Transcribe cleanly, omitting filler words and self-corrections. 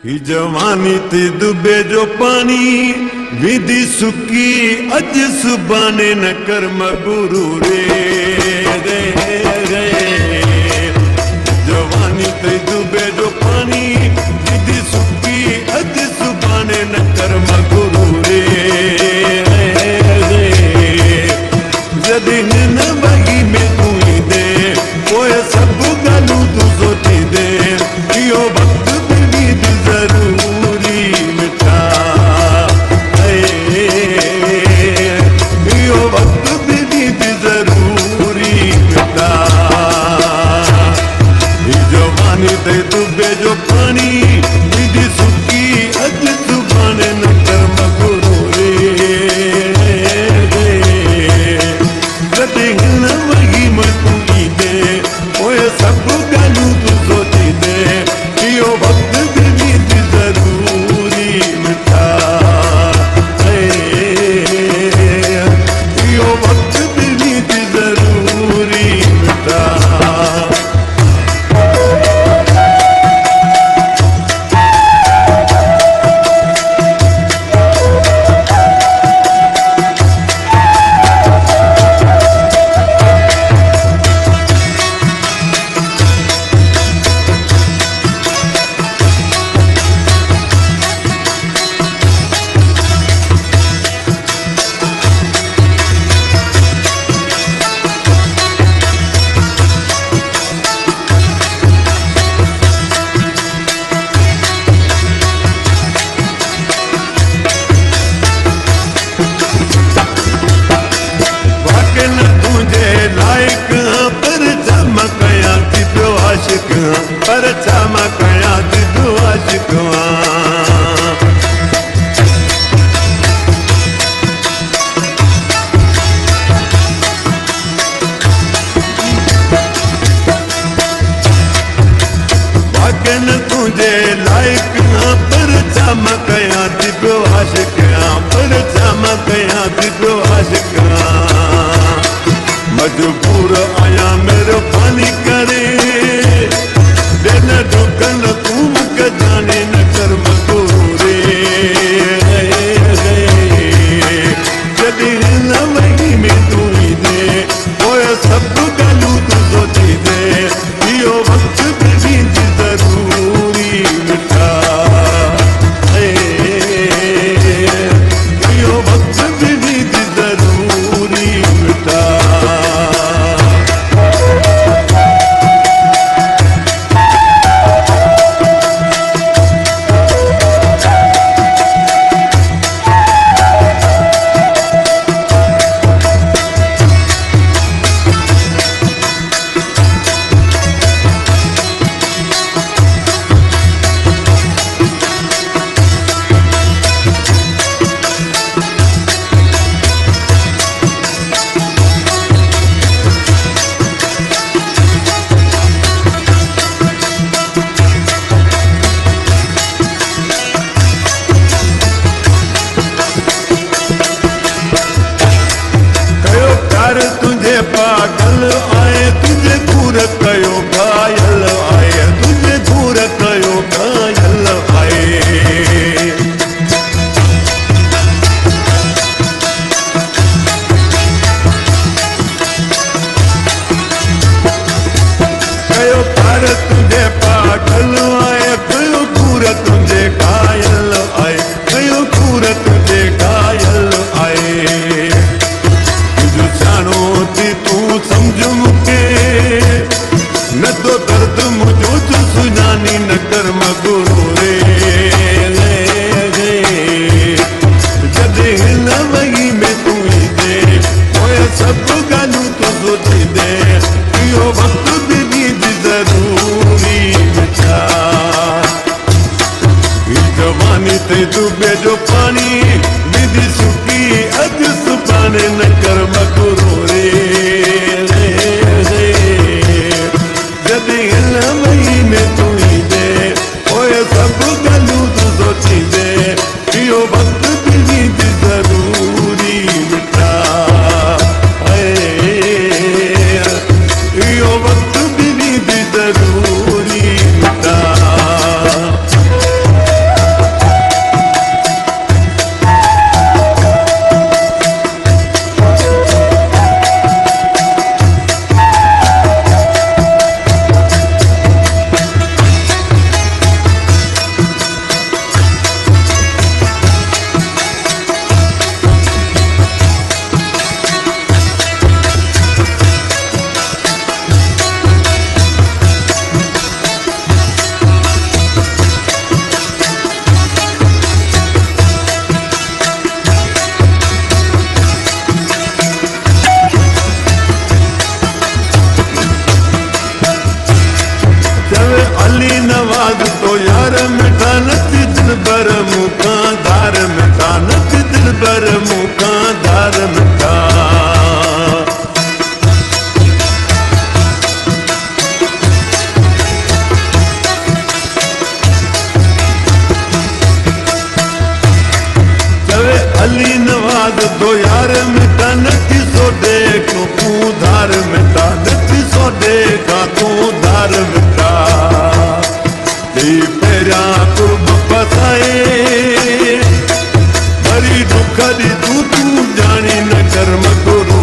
ही जवानी ते दुबे जो पानी विधि सुकी अज सुबाने न कर्म गुरु रे रे रे। जवानी ते दुबे जो पानी विधि सुकी अज सुबाने न कर्म गुरु रे रे। जदी न बगी में तू दे कोई सब गलू तू सोची दे यो वक्त जरूरी मिठा यो वक्त भी जरूरी मिठा। जवानी ते दुबे जो पानी विधि सुकी अज सुबाने न कर्म गुरु रे जदी न वही मटूई दे ओए सब गलू तू सोची दे यो वक्त पर चमकया दिदु आशिकवा बागन तुझे लायक पर चमकया दिदु आशिकया पर चमकया दिदु आशिकवा। मजबूर आया मेरे पानी करे देन ढोकन तुम के जाने न कर्म गुरु रे जदी न वही में तू ही दे ओए सब गलू तू सोची दे यो वक्त भी जरूरी मिठा यो वक्त भी जरूरी मिठा। तुझे पागल आए तुझे दूर कयो घायल आए तुझे दूर कयो घायल आए। कयो प्यार तुझे पागल आए कयो दूर तुझे घायल आए कयो दूर तुझे घायल आए। जानो थी तू समझ मुके न तो दर्द मुझो जो सुनानी न कर्म गुरु रे जदे न वही में तू ही दे ओए सब गलू तो सोची दे यो वक्त भी जरूरी मिठा। जवानी ते डूबे जो पानी विधि सुकी अज सुबाने न कर्म गुरु रे जदी न वही में तू ही दे ओए सब गलू तू सोची दे यो वक्त भी जरूरी मिठा यो वक्त भी जरूरी मिठा। अली नवाज दो यार मिटा नथी सोडे को तू धार मिटा नथी सोडे का तू धार मिटा दी पेरा कुर्ब पसाए भरी दुख दी तू जानी न कर्म गुरु